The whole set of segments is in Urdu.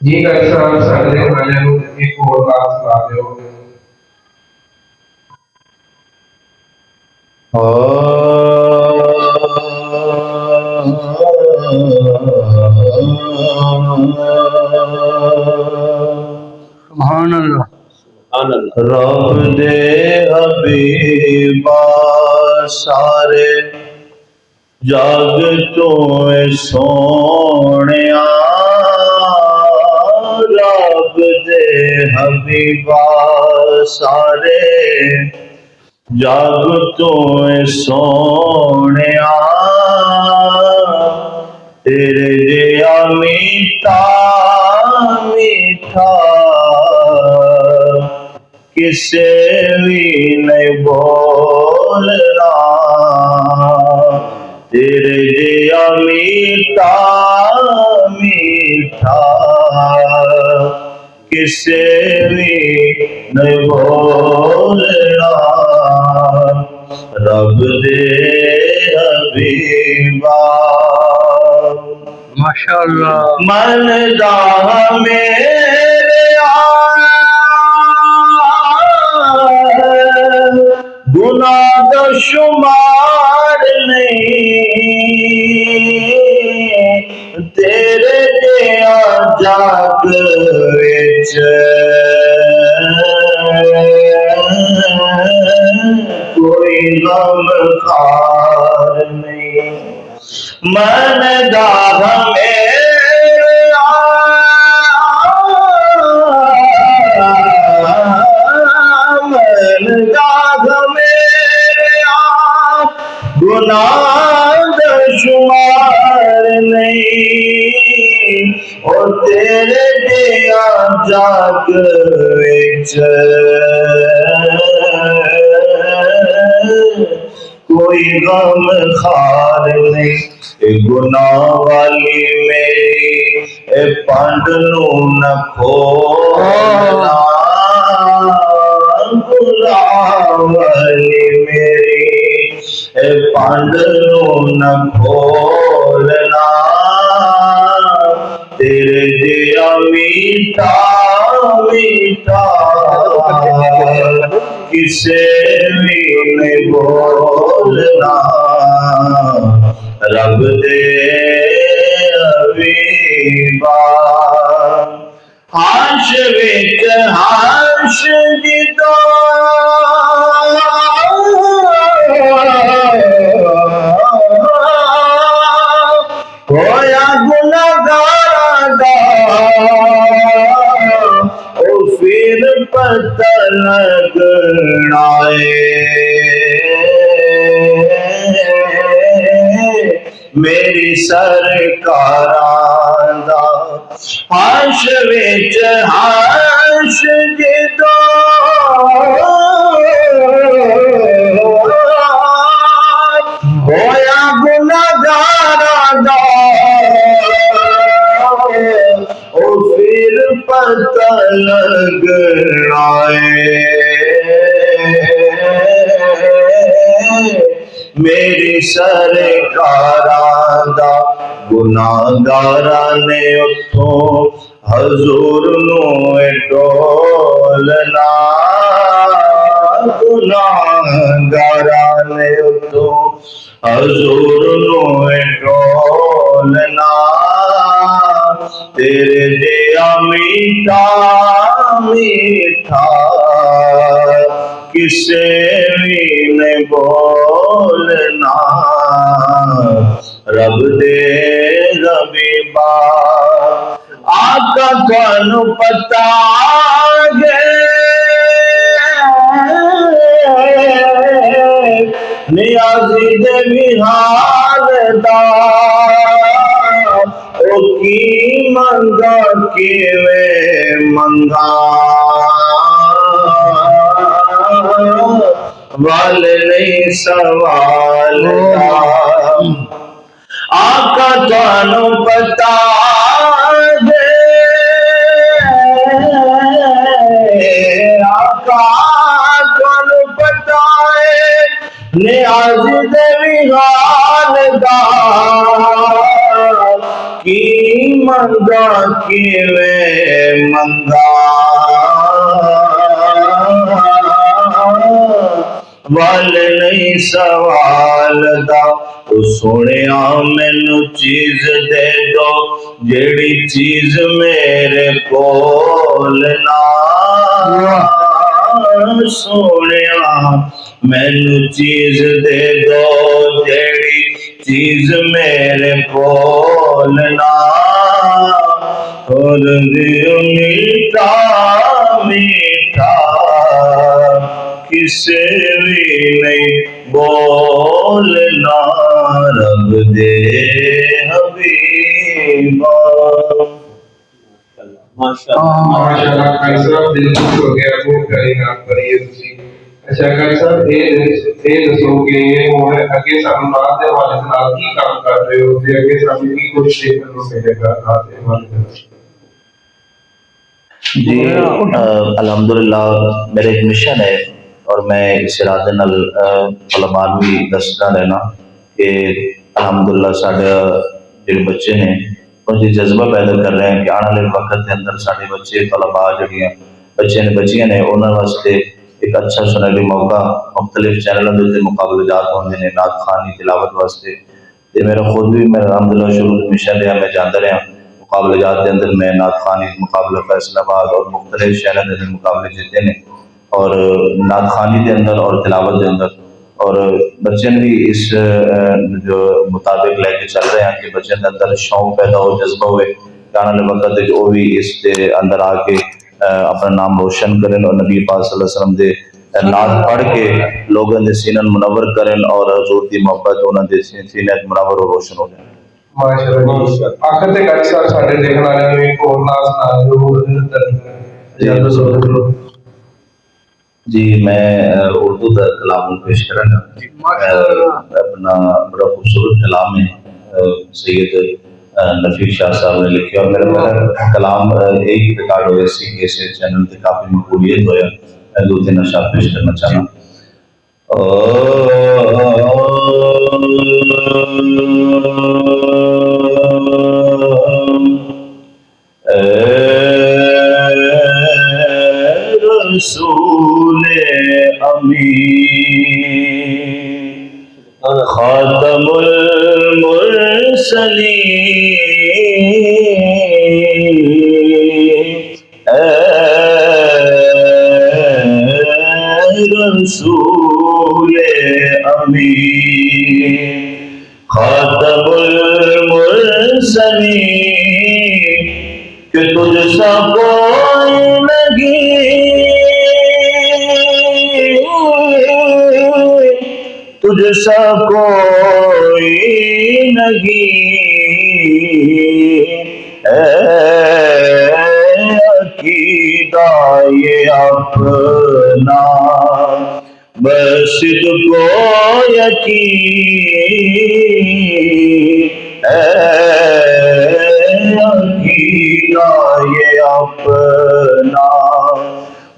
جی ڈاکٹر صاحب سارے والے ایک اور بات سنا دو سبحان اللہ رب دے حبیبا سارے جگ تو سونیا رب دے حبیبا سارے جگ تو سونیا تیرے جیا میٹھا میٹھا کسے بھی نہیں بولنا تیرے جیا میٹھا میٹھا کسے بھی نہیں بولنا رب دے حبیبا ماشاءاللہ من دا میرے گناہ دا شمار نہیں تیرے دیا جگ وچ کوئی غم خار نہیں من داغ گناہ دا شمار نہیں اور تیرے دیا جگ وچ کوئی غم خار نہیں اے گناہ والی میری اے پنڈ نو نہ کھولنا گناہ والی میری اے پنڈ نو نہ کھولنا تیرے جیا میٹھا میٹھا کسے بھی نہیں بولنا رب دے حبیبا عرش وچ عرش جدو ہویا گناہگار دا او پھر پتہ لگنا میری سرکاراں دا عرش وچ عرش جدو ہویا گناہگار دا او پھر پتہ لگنا میری سرکاراں دا گناہگاراں نے اتھوں حضور نو ٹولنا گناہگاراں نے اتھوں حضور نو ٹولنا تیرے جیا میٹھا میٹھا کسے بھی نہیں بولنا رب دے حبیبا آقا تانوں پتہ ہے نیازی دے بھی حال دا او کی منگا کیویں منگا وال نہیں سوال آقا تانوں پتہ ہے آقا تانوں پتہ ہے نیاز دے بھی حال دا کی منگا کیویں منگا وال نہیں سوال دا او سونیا مینو چیز دے دو جیڑی چیز میرے کول نہ سونیا مینو چیز دے دو جیڑی چیز میرے کول نہ اور دل میٹھا میٹھا کسے بھی نہیں بولنا رب دے حبیبا ماشاءاللہ قاری صاحب دل خوش ہو گیا بہت پیاری نعت پڑھی ہے تسی اچھا قاری صاحب یہ دسو کہ ہن اگے سانوں نعت دے حوالے نال کی کام کر رہے ہو تے اگے سانوں کی کوشش دیکھن نوں ملے گا نعت دے حوالے نال جی الحمدللہ میرے ایک مشن ہے اور میں اس ارادے نال علماء بھی دستا رہنا کہ الحمدللہ ساڈے جڑے بچے نے ان کی جذبہ پیدا کر رہے ہیں کہ آنے والے وقت کے اندر سارے بچے طلباء جڑی ہیں بچے نے بچیاں نے انہوں واسطے ایک اچھا سنہری موقع مختلف چینلوں کے مقابلے جات ہوتے ہیں نعت خوانی تلاوت واسطے تے میرا خود بھی میں الحمدللہ شروع مشن رہا میں جانتا رہا مقابلے جات کے اندر میں نعت خوانی مقابلہ فیصل آباد اور مختلف شہروں کے مقابلے جیتے ہیں اور نعت خوانی کے اندر اور تلاوت کے اندر اور بچے بھی اس جو مطابق لے کے چل رہے ہیں کہ بچے کے اندر شوق پیدا ہو جذبہ ہوئے آنے والے وقت وہ بھی اس کے اندر آ کے اپنا نام روشن کریں اور نبی پاک صلی اللہ علیہ وسلم دے نعت پڑھ کے لوگوں کے سینہ منور کریں اور حضور کی محبت انہوں کے سینہ منور اور روشن ہو جائیں ماشاءاللہ آخر تے قاری صاحب ساڈے دیکھن والے نوں ایک اور نعت سنا دو جی میں اردو کا کلام پیش کروں گا اپنا بڑا خوبصورت کلام ہے سید نفیس شاہ صاحب نے لکھے اور میرا کلام ایک ریکارڈ ہوئے سی کے سے چینل پہ کافی مقبولیت ہویا میں دو تین اشعار پیش کرنا چاہنا رسول امین خاتم المرسلین رسول امین خاتم المرسلین کہ تجھ سا کوئی نہیں تجھ سا کوئی نہیں اے عقیدہ یہ اپنا بس تجھ کو یقین اے عقیدہ یہ اپنا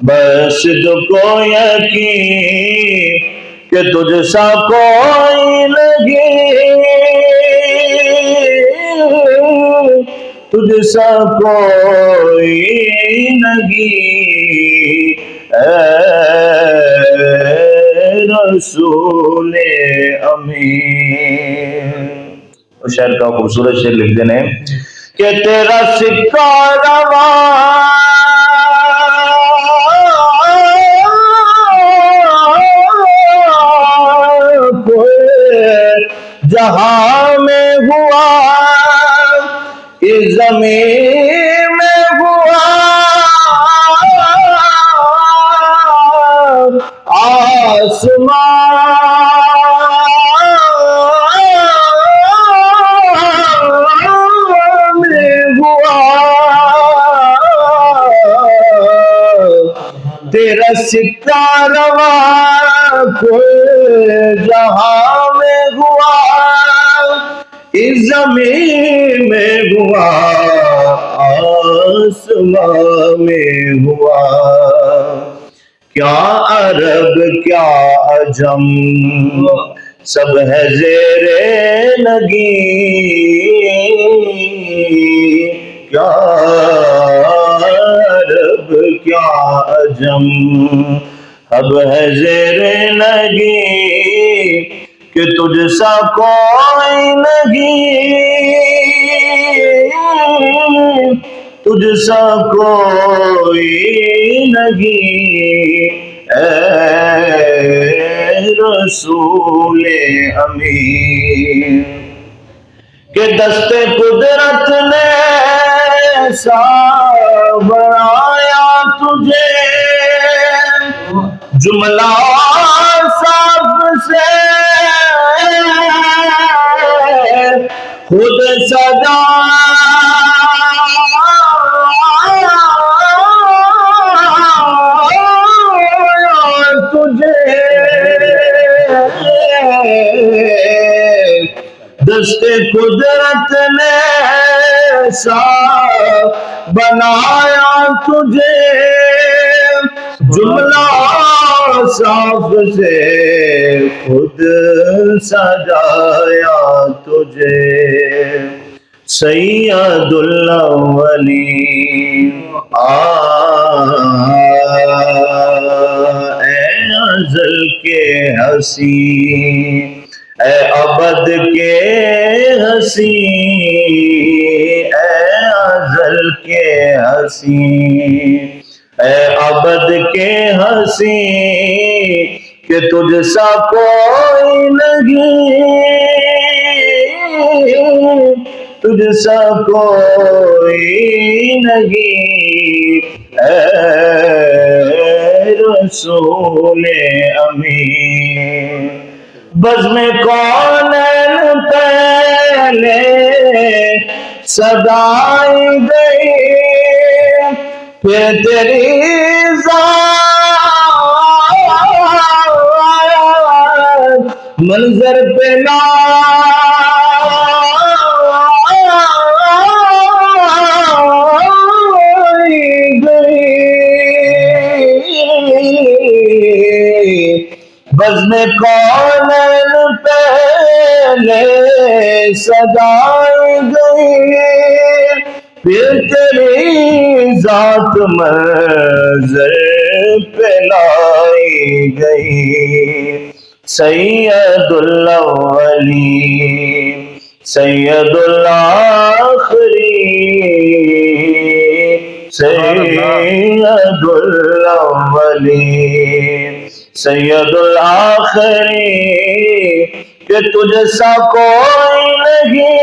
بس تجھ کو یقین کہ تجھ سا کوئی نہیں تجھ سا کوئی نہیں اے رسول امین اس شعر کا خوبصورت شعر لکھ دینے کہ تیرا سکہ رواں جہاں میں ہوا اس زمین میں ہوا آسمان میں ہوا تیرا سکہ رواں کوئی جہاں میں ہوا اس زمین میں ہوا آسمان میں ہوا کیا عرب کیا عجم سب ہے زیر نگی کیا عرب کیا عجم اب ہے زیر لگی کہ تجھ سا کوئی نہیں، تجھ سا کوئی نہیں اے رسول امین، کہ دست قدرت نے ایسا بنایا تجھے، جملہ صاف سے خود سجایا تجھے، دست قدرت نے ایسا بنایا تجھے، جملہ صاف سے خود سجایا تجھے، سید الاولین اے ازل کے حسین، اے ابد کے حسین، اے ازل کے حسین، اے ابد کے حسین، کہ تجھ سا کوئی نہیں، تجھ سا کوئی نہیں اے رسول امین، بزم کونین پہلے صدائی گئی، پھر تیری ذات منظر پہ لائی گئی، بزم کونین پہلے سجائی گئی، پھر تیری ذات منظر پہ لائی گئی، سید الاولین سید الاخرین، سید الاولین سید الآخرین، کہ تجھ سا کوئی نہیں،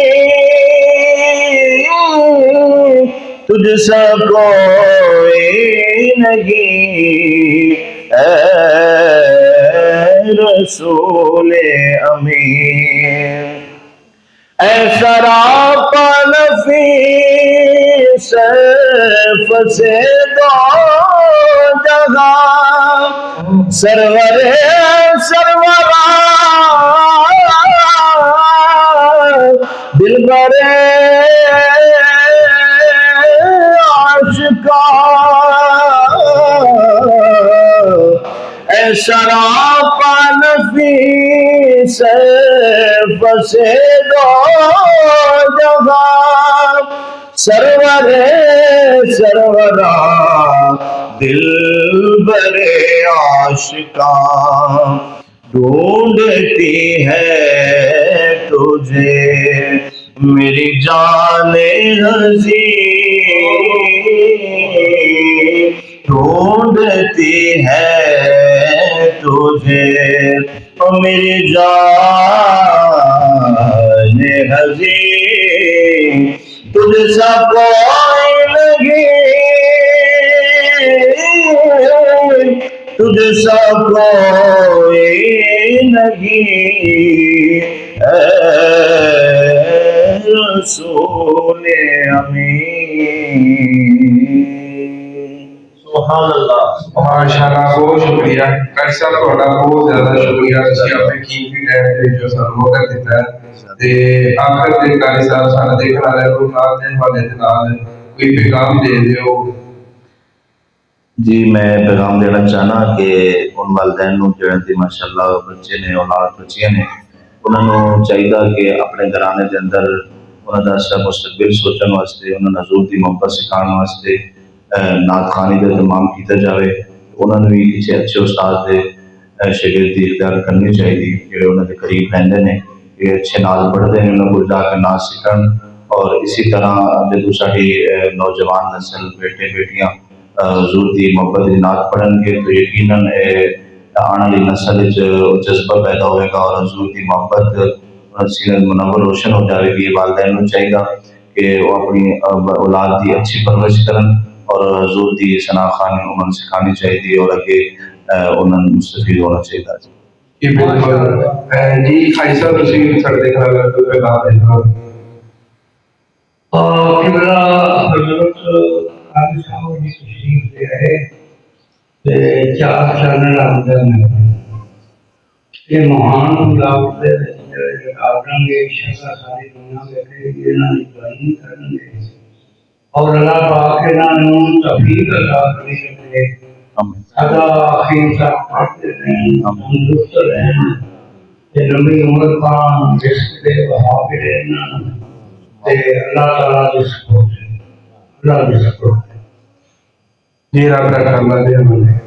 تجھ سا کوئی نہیں اے رسول امین، اے سراپا نفیس سے دو جگہ، سرور سروران دلبر عاشقان، اے سراپا نفیس سے دو جگہ، سرور سروران دلبر عاشقان، ڈھونڈتی ہے تجھے میری جان حزین، ڈھونڈتی ہے تجھے میری جان حزین، تجھ سا کوئی نہیں، تجھ سا کوئی نہیں اے رسول امین۔ سبحان اللہ، ماشاءاللہ، بہت شکریہ قاری صاحب، تہاڈا بہت زیادہ شکریہ، تسی اپنے قیمتی ٹائم تے جو سانوں موقع دیتا ہے، تے آخر تے قاری صاحب سانوں دیکھن والے کو نال دے حوالے دے نال کوئی پیغام دے دیو۔ جی میں پیغام دینا چاہنا کہ ان والدین نو جڑے دی ماشاءاللہ بچے نے، اولاد بچیاں نے، انہاں نو چاہیے کہ اپنے گھرانے دے اندر انہوں کا اچھا مستقبل سوچنے واسطے، انہوں نے حضور کی محبت سکھانے واسطے نعت خوانی کا اہتمام کیا جائے. انہوں نے بھی کسی اچھے استاد کے شاگردی اختیار کرنی چاہیے جڑے انہوں کے قریب رہتے ہیں، کہ اچھے نعت پڑھتے ہیں، انہوں کو جا کے نعت سیکھن. اور اسی طرح جب ساری نوجوان نسل بیٹے بیٹیاں حضور کی محبت کی نعت پڑھن گے تو یقیناً آنے والی نسل جذبہ پیدا ہوئے گا اور حضور کی محبت سینہ منور روشن ہو جائے گی. والدین کو چاہیے کہ وہ اپنی اولاد کی اچھی پرورش کرن اور حضور کی ثنا خوانی انہوں سکھانی چاہیے اور اگے انہوں مستفید ہونا چاہیے. جی بالکل جی خائی صاحب تسی سارے دیکھنا اگر کوئی پیغام دینا. قبلہ حضرت قاضی صاحب کی تشریف لے آئے تے چار چینل آتے ہیں. یہ مہان لاؤ دے آدم کے شکا ساری دنیا کے انہوں نے تعلیم کریں گے اور اللہ پاک انہوں توفیق عطا کری رکھے. سدا آخر تک پڑھتے رہیں، تندرست رہیں، لمبی عمر پان رزق دے بہا بھی رہنا تے اللہ تعالیٰ کے سپورٹ اللہ کے سپورٹ. جی رب رکھ اللہ دے ہمیں.